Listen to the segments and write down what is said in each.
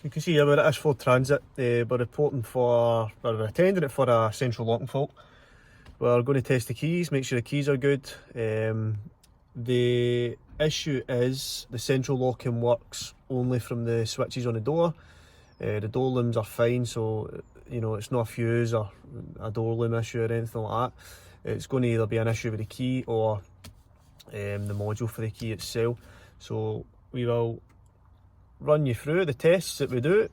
You can see here where it is for transit. We're attending it for a central locking fault. We're going to test the keys, make sure the keys are good. The issue is the central locking works only from the switches on the door. The door looms are fine, so you know it's not a fuse or a door loom issue or anything like that. It's going to either be an issue with the key or the module for the key itself. So we will run you through the tests that we do.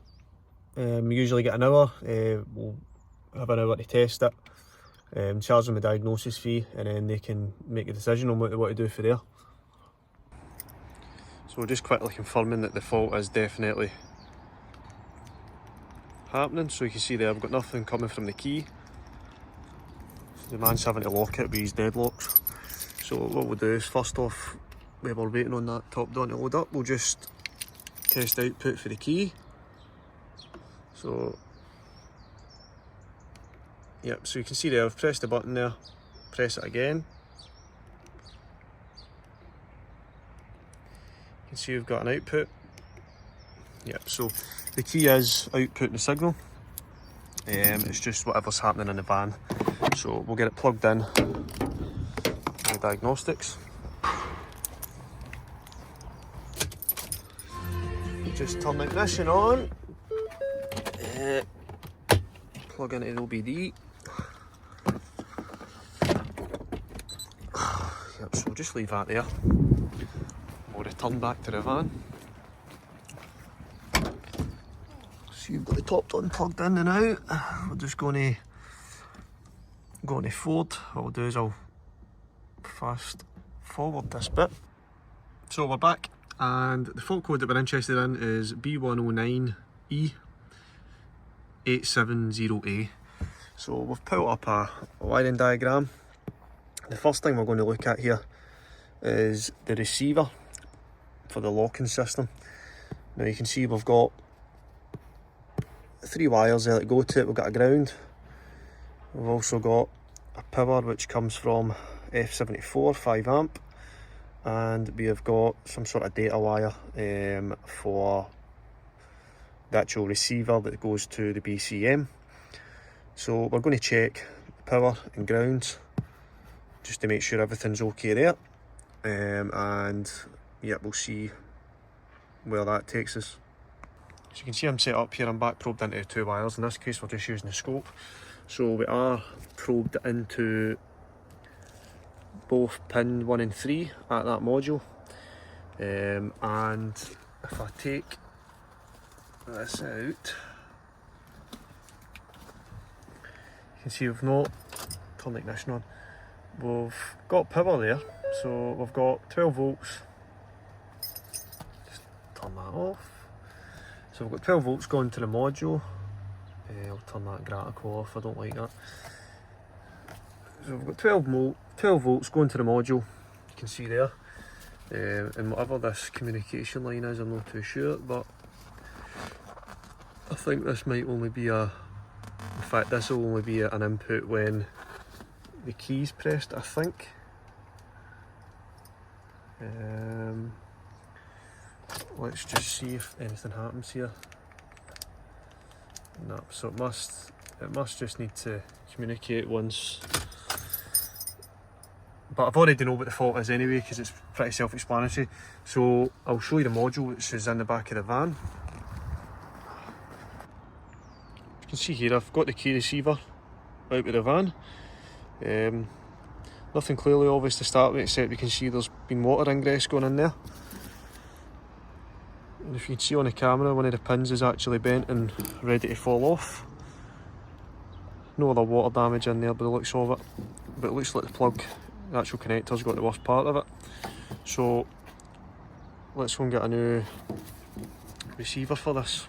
We usually get an hour. We'll have an hour to test it, charge them a diagnosis fee, and then they can make a decision on what they want to do for there. So just quickly confirming that the fault is definitely happening. So you can see there I've got nothing coming from the key. The man's having to lock it with his deadlocks. So what we'll do is, first off, while we're waiting on that top down to load up, we'll just test output for the key. So yep, so you can see there I've pressed the button there, press it again. You can see we've got an output. Yep, so the key is outputting the signal. It's just whatever's happening in the van. So we'll get it plugged in the diagnostics. Just turn the ignition on, plug into the OBD. Yep, so we'll just leave that there. We'll return back to the van. So you've got the top on plugged in and out. We're just going to go into forward. What we'll do is I'll fast forward this bit. So we're back, and the fault code that we're interested in is B109E870A. So we've pulled up a wiring diagram. The first thing we're going to look at here is the receiver for the locking system. Now you can see we've got 3 wires there that go to it. We've got a ground. We've also got a power which comes from F74 5 amp, and we have got some sort of data wire for the actual receiver that goes to the BCM. So we're going to check power and ground just to make sure everything's okay there, and yeah, we'll see where that takes us. So you can see I'm set up here, I'm back probed into 2 wires. In this case we're just using the scope. So we are probed into both pin 1 and 3 at that module, and if I take this out, you can see we've not turned the ignition on. We've got power there, so we've got 12 volts. Just turn that off. So we've got 12 volts going to the module. I'll turn that graticle off, I don't like that. So we've got 12 volts going to the module, you can see there. And whatever this communication line is, I'm not too sure, but I think this might only be in fact this will only be an input when the key's pressed, I think. Let's just see if anything happens here. No, so it must just need to communicate once. But I've already know what the fault is anyway, because it's pretty self-explanatory. So I'll show you the module which is in the back of the van. You can see here I've got the key receiver out of the van. Nothing clearly obvious to start with, except you can see there's been water ingress going in there. And if you can see on the camera, one of the pins is actually bent and ready to fall off. No other water damage in there by the looks of it, but it looks like the plug, the actual connector's got the worst part of it. So let's go and get a new receiver for this.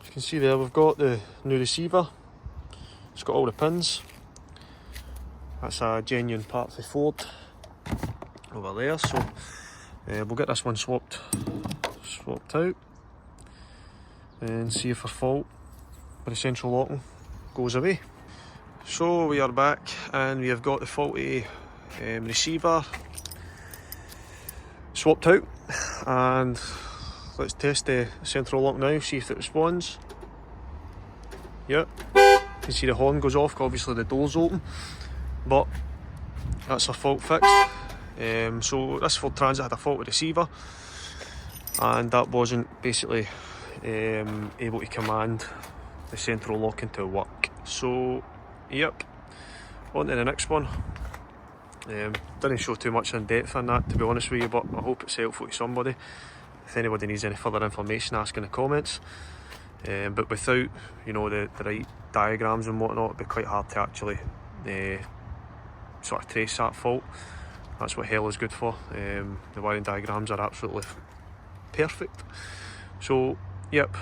As you can see there, we've got the new receiver. It's got all the pins. That's a genuine part for Ford over there. So we'll get this one swapped out and see if our fault with the central locking goes away. So we are back, and we have got the faulty receiver swapped out, and let's test the central lock now, see if it responds. Yep, you can see the horn goes off, obviously the door's open, but that's a fault fixed. So this Ford Transit had a faulty receiver, and that wasn't basically able to command the central locking to work. So yep, on to the next one. Didn't show too much in depth on that, to be honest with you, but I hope it's helpful to somebody. If anybody needs any further information, ask in the comments. But without, you know, the right diagrams and whatnot, it'd be quite hard to actually sort of trace that fault. That's what hell is good for. The wiring diagrams are absolutely perfect. So yep,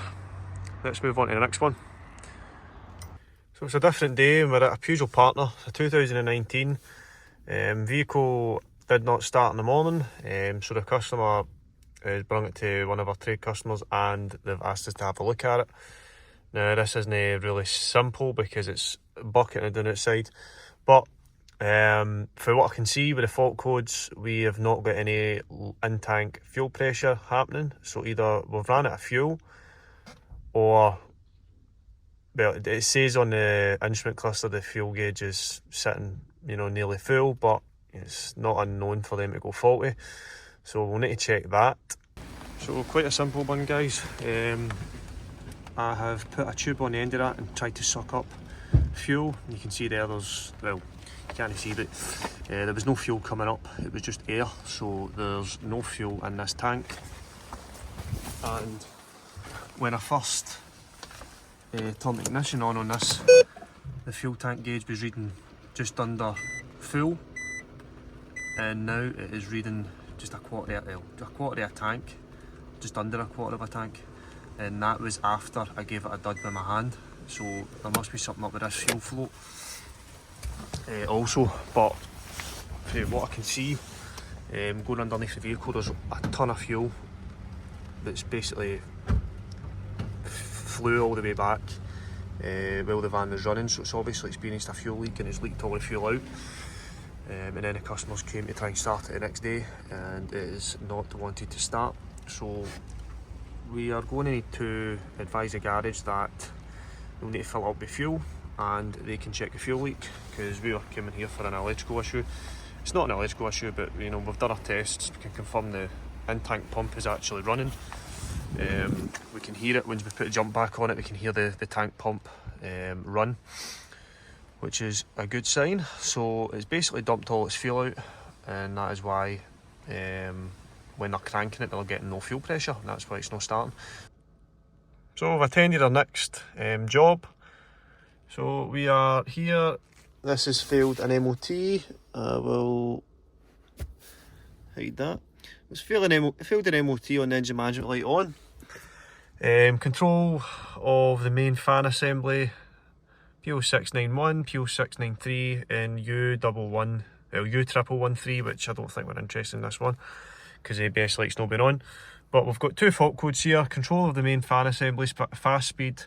let's move on to the next one. So it's a different day and we're at a Peugeot Partner, a 2019. Vehicle did not start in the morning, so the customer has brought it to one of our trade customers and they've asked us to have a look at it. Now this isn't really simple because it's bucketed on its side, but for what I can see with the fault codes, we have not got any in-tank fuel pressure happening. So either we've ran out of fuel, or well, it says on the instrument cluster the fuel gauge is sitting, you know, nearly full, but it's not unknown for them to go faulty. So we'll need to check that. So quite a simple one, guys. I have put a tube on the end of that and tried to suck up fuel. You can see there's, well, you can't see, but there was no fuel coming up, it was just air. So there's no fuel in this tank. And when I first turned the ignition on this, the fuel tank gauge was reading just under full, and now it is reading just a quarter of a tank, just under a quarter of a tank, and that was after I gave it a dud with my hand. So there must be something up with this fuel float also. But from what I can see, going underneath the vehicle, there's a ton of fuel that's basically flew all the way back while the van was running, so it's obviously experienced a fuel leak and it's leaked all the fuel out. And then the customers came to try and start it the next day, and it is not wanted to start. So we are going to need to advise the garage that we'll need to fill it up with fuel and they can check the fuel leak, because we are coming here for an electrical issue. It's not an electrical issue, but you know, we've done our tests, we can confirm the in-tank pump is actually running. We can hear it once we put a jump back on it, we can hear the tank pump run, which is a good sign. So it's basically dumped all its fuel out, and that is why when they're cranking it, they're getting no fuel pressure, and that's why it's not starting. So we've attended our next job. So we are here. This has failed an MOT. I will hide that. It's failed an MOT on the engine management light on. Control of the main fan assembly, P0691, P0693 and U113, which I don't think we're interested in this one because the ABS light's not been on. But we've got two fault codes here: control of the main fan assembly, fast speed,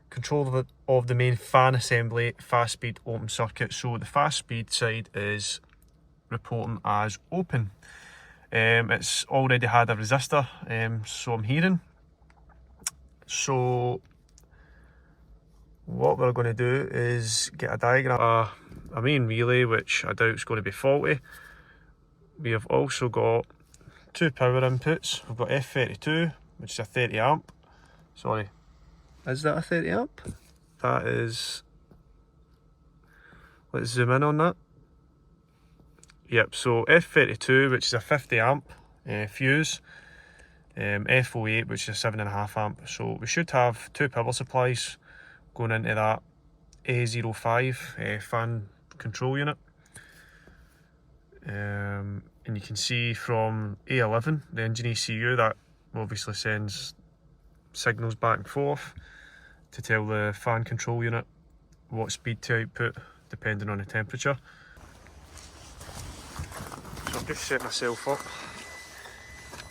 control of the main fan assembly, fast speed, open circuit. So the fast speed side is reporting as open. It's already had a resistor, so I'm hearing. So what we're going to do is get a diagram, a main relay, which I doubt is going to be faulty. We have also got two power inputs. We've got F32, which is a 30 amp. Sorry, is that a 30 amp? That is, let's zoom in on that. Yep, so F32, which is a 50 amp fuse, F08, which is a 7.5 amp. So we should have two power supplies going into that A05 fan control unit. And you can see from A11, the engine ECU, that obviously sends signals back and forth to tell the fan control unit what speed to output depending on the temperature. So I've just set myself up.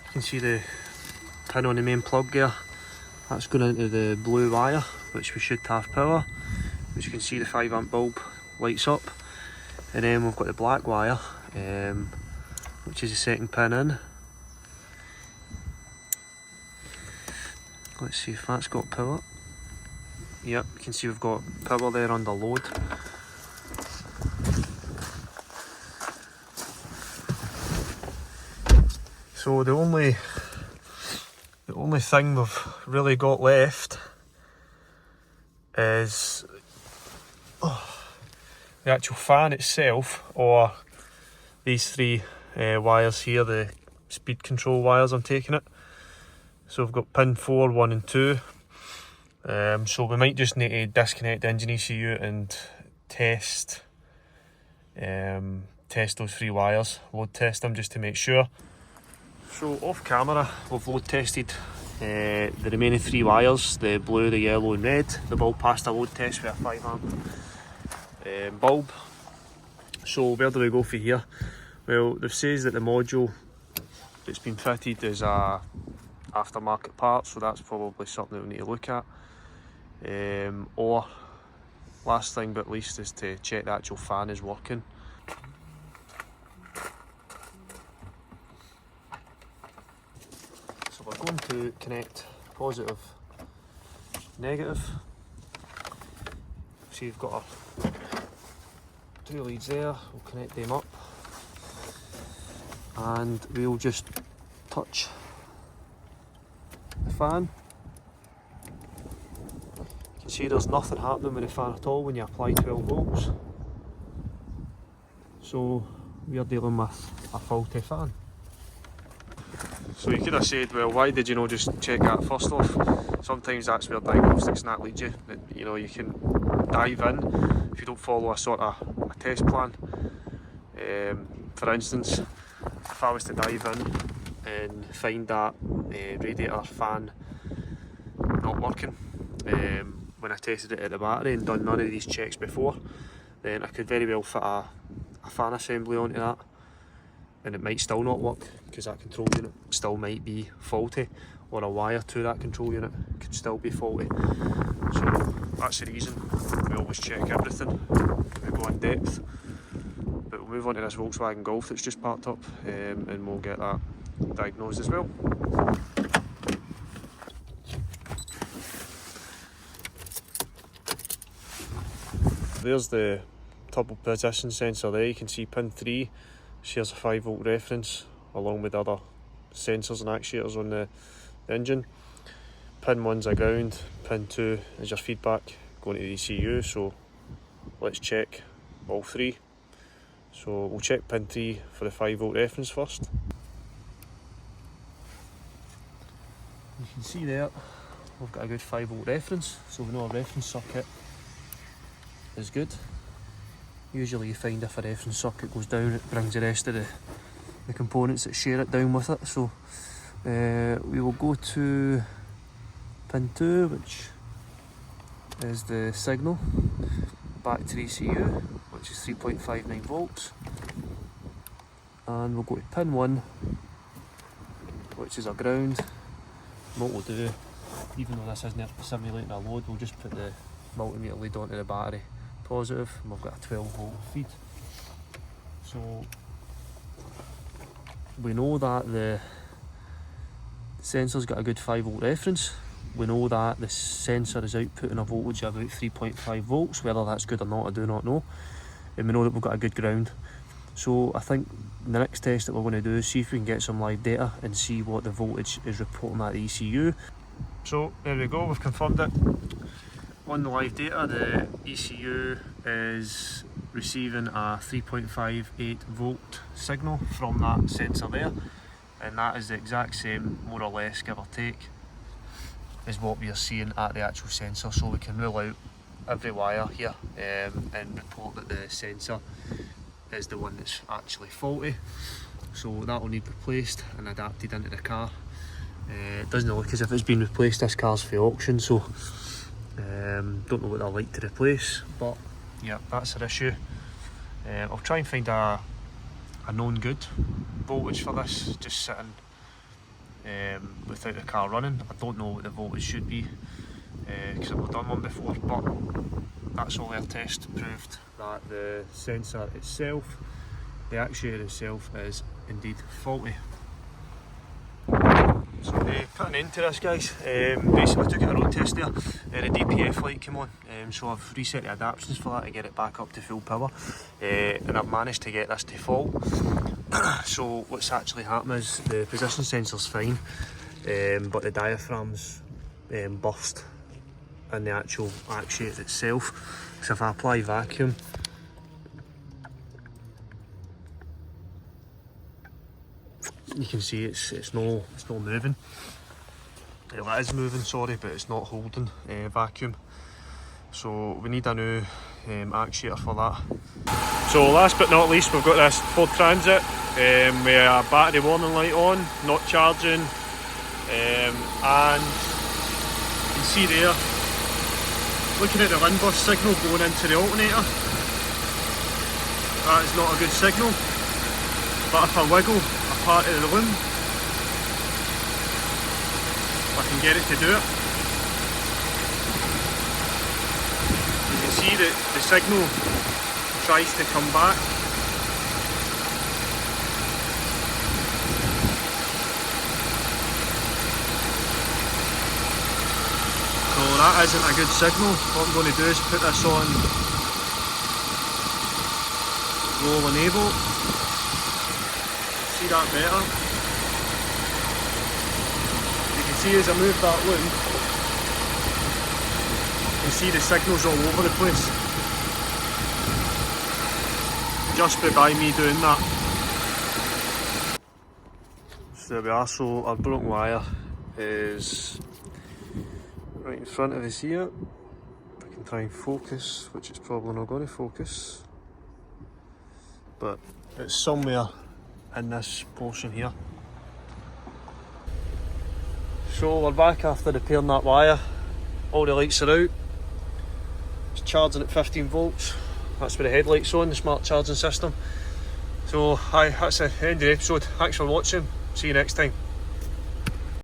You can see the pin on the main plug there. That's going into the blue wire, which we should have power. As you can see, the 5 amp bulb lights up. And then we've got the black wire, which is the second pin in. Let's see if that's got power. Yep, you can see we've got power there under load. So the only thing we've really got left is the actual fan itself, or these three wires here, the speed control wires I'm taking it. So we've got pin 4, 1 and 2. So we might just need to disconnect the engine ECU and test those three wires, load test them just to make sure. So off camera we've load tested the remaining three wires, the blue, the yellow and red. They've all passed a load test with a 5 amp bulb. So where do we go for here? Well, they've says that the module that's been fitted is a aftermarket part, so that's probably something that we need to look at. Or last thing but least is to check the actual fan is working. So we're going to connect positive, negative. See, you've got our 2 leads there, we'll connect them up and we'll just touch the fan. You can see there's nothing happening with the fan at all when you apply 12 volts. So we're dealing with a faulty fan. So you could have said, well, why did you not just check that first off? Sometimes that's where diagnostics and that leads you. You know, you can dive in if you don't follow a sort of a test plan. For instance, if I was to dive in and find that radiator fan not working when I tested it at the battery and done none of these checks before, then I could very well fit a fan assembly onto that, and it might still not work because that control unit still might be faulty, or a wire to that control unit could still be faulty. So that's the reason we always check everything when we go in depth. But we'll move on to this Volkswagen Golf that's just parked up, and we'll get that diagnosed as well. There's the turbo position sensor there. You can see pin 3 shares a 5 volt reference along with other sensors and actuators on the engine. Pin 1's a ground, pin 2 is your feedback going to the ECU. So let's check all three. So we'll check pin 3 for the 5 volt reference first. You can see there we've got a good 5 volt reference, so we know our reference circuit is good. Usually you find if a reference circuit goes down, it brings the rest of the components that share it down with it. So we will go to pin 2, which is the signal back to the ECU, which is 3.59 volts, and we'll go to pin 1, which is our ground. And what we'll do, even though this isn't simulating a load, we'll just put the multimeter lead onto the battery positive, and we've got a 12 volt feed. So we know that the sensor's got a good 5 volt reference. We know that the sensor is outputting a voltage of about 3.5 volts. Whether that's good or not, I do not know. And we know that we've got a good ground. So I think the next test that we're going to do is see if we can get some live data and see what the voltage is reporting at the ECU. So there we go, we've confirmed it. On the live data, the ECU is receiving a 3.58 volt signal from that sensor there, and that is the exact same, more or less, give or take, is what we are seeing at the actual sensor. So we can rule out every wire here and report that the sensor is the one that's actually faulty. So that will need replaced and adapted into the car. It doesn't look as if it's been replaced. This car's for auction, so don't know what they're like to replace, but yeah, that's our issue. I'll try and find a known good voltage for this, just sitting without the car running. I don't know what the voltage should be because I've done one before, but that's all our test proved, that the sensor itself, the actuator itself, is indeed faulty. So put an end to this, guys. Basically took it a road test there, the DPF light came on, so I've reset the adaptions for that to get it back up to full power, and I've managed to get this to fall. So what's actually happened is the position sensor's fine, but the diaphragm's burst in the actual actuator itself. So if I apply vacuum, you can see it's not moving. Well, it is moving, sorry, but it's not holding vacuum. So we need a new actuator for that. So last but not least, we've got this Ford Transit with a battery warning light on, not charging, and you can see there, looking at the LIN bus signal going into the alternator, that is not a good signal. But if I wiggle a part of the loom, I can get it to do it. You can see that the signal tries to come back. So that isn't a good signal. What I'm going to do is put this on roll enable. See that better? See, as I move that loom, you can see the signals all over the place just by me doing that. So there we are. So our broken wire is right in front of us here. I can try and focus, which is probably not going to focus, but it's somewhere in this portion here. So we're back after repairing that wire. All the lights are out. It's charging at 15 volts. That's with the headlights on, the smart charging system. So that's the end of the episode. Thanks for watching. See you next time.